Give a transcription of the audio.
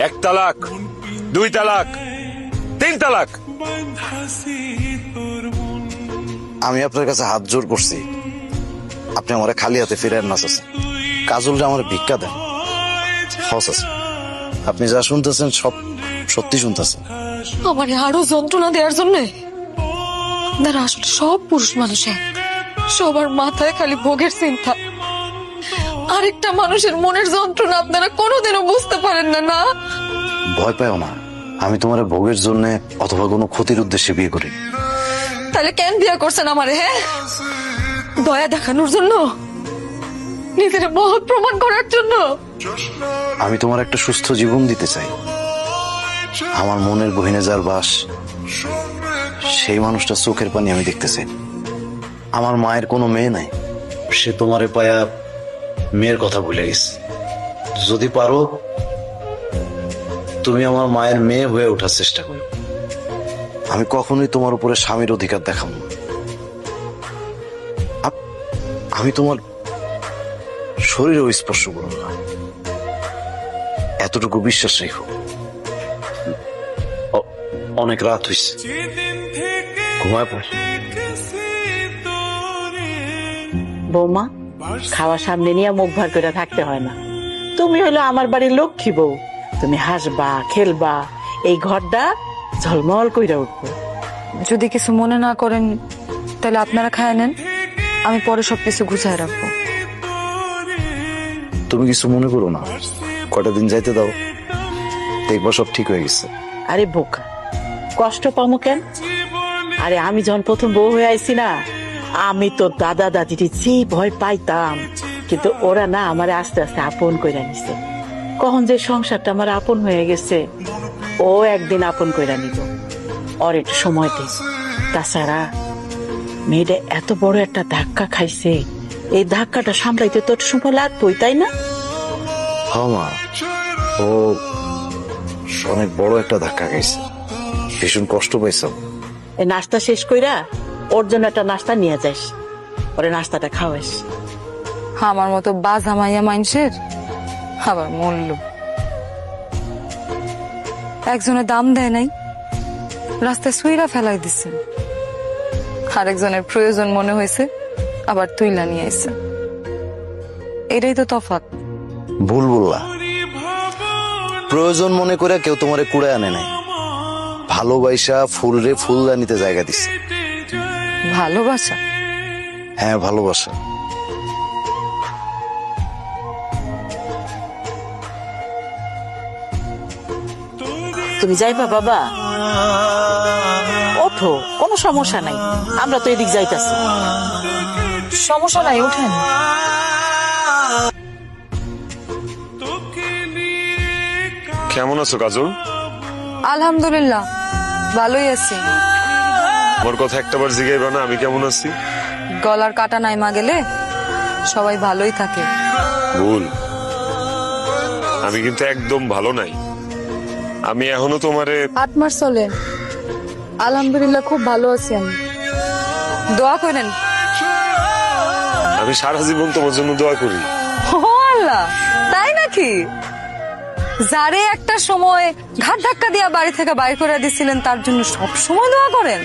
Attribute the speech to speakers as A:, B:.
A: এক তালাক, দুই তালাক, তিন তালাক।
B: আমি আপনার কাছে হাত জোর করছি, আপনি আমার খালি হাতে ফিরেন না চাচা। কাজল যে আমার ভিক্ষা দেন। চাচা, আপনি যা শুনতেছেন সব সত্যি শুনতেছেন।
C: আমার আরো যন্ত্রণা দেওয়ার জন্য আপনারা আসলে সব পুরুষ মানুষ এক। সবার মাথায় খালি ভোগের চিন্তা। আরেকটা মানুষের মনের যন্ত্রণা আপনারা কোনোদিনও বুঝতে পারেন না। না,
B: ভয় পাও না, আমি তোমার ভোগের জন্য অথবা কোনো ক্ষতির উদ্দেশ্যে বিয়ে করি।
C: তাহলে কেন বিয়ে করছেন আমারে? হ্যাঁ, দয়া দেখানোর জন্য, নিজের মহৎ প্রমাণ করার জন্য?
B: আমি তোমার একটা সুস্থ জীবন দিতে চাই। আমার মনের গহীনে যার বাস, সেই মানুষটা চোখের পানি আমি দেখতে চাই। আমার মায়ের কোনো মেয়ে নাই, সে তোমারে পায়া মেয়ের কথা ভুলে গেছে। যদি পারো তুমি আমার মায়ের মেয়ে হয়ে ওঠার চেষ্টা করো। আমি কখনোই তোমার উপরে স্বামীর অধিকার দেখাবো না। আমি তোমার শরীরেও স্পর্শ করব না, এতটুকু বিশ্বাস রেখো। অনেক রাত হয়েছে, ঘুমায় পড়।
D: বৌমা, খাওয়া সামনে নিয়ে মুখ ভার করে থাকতে হয় না। তুমি হলো আমার বাড়ির লক্ষ্মী বউ। তুমি হাসবা, খেলবা, এই ঘরটা ঝলমল কইরা উঠবো।
C: যদি কিছু মনে না করেন তাহলে আপনারা খায় নেন, আমি পরে সবকিছু গুছায় রাখবো।
B: তুমি কিছু মনে করো না, কটা দিন যাইতে দাও, দেখবা সব ঠিক হয়ে গেছে।
D: আরে বোকা, কষ্ট পামো কেন? আরে আমি যখন প্রথম বউ হয়ে আইছি না, আমি তো দাদা দাদির যে ভয় পাইতাম, কিন্তু ওরা না আমার আস্তে আস্তে আপন কইরা নিছে। কখন যে সংসারটা আমার আপন হয়ে গেছে, ও একদিন আপন কইরা নিব। ওর একটু সময় দিই। তাছাড়া মেয়েটা এত বড় একটা ধাক্কা খাইছে, এই ধাক্কাটা সামলাইতে তো একটু সময় লাগবেই, তাই না?
B: হ্যাঁ মা, ও অনেক বড় একটা ধাক্কা খাইছে, ভীষণ কষ্ট পাইছে।
D: এই নাস্তা শেষ কইরা ওর জন্য একটা নাস্তা নিয়ে যাস, ওরে নাস্তাটা খাওয়াইস।
C: আমার মতো বাজা মাইয়া মানুষের আবার মূল্য একজনের দাম দেয় নাই, রাস্তায় সুইরা ফেলাই দিছে। আরেকজনের প্রয়োজন মনে হয়েছে, আবার তুইলা নিয়ে আইছে। এটাই তো তফাৎ।
B: ভুল বললা, প্রয়োজন মনে করে কেউ তোমারে কুড়ে আনে নাই, ভালোবাসা ফুল রে ফুলদানিতে জায়গা দিছে।
C: ভালোবাসা?
B: হ্যাঁ, ভালোবাসা।
D: তুমি যাইবা বাবা? ওঠো, কোনো সমস্যা নাই, আমরা তো এদিক যাইতাছি।
C: সমস্যা নাই, উঠেন।
A: কেমন আছো কাজল?
C: আলহামদুলিল্লাহ, ভালোই আছি।
A: আমার কথা একটাবার জিগাইবা না আমি কেমন আছি?
C: গলার কাটা নাইমা গেলে সবাই ভালোই থাকে।
A: ভুল, আমি কিন্তু একদম ভালো নাই। আমি এখনো তোমারে
C: 8 মাস চলে। আলহামদুলিল্লাহ, খুব ভালো আছি আমি। দোয়া করেন।
A: আমি সারা জীবন তোমার জন্য দোয়া করি।
C: ও আল্লাহ, তাই নাকি? যারে একটা সময় ঘাট ধাক্কা দিয়া বাড়ি থেকে বাইর করে দিছিলেন, তার জন্য সব সময় দোয়া করেন?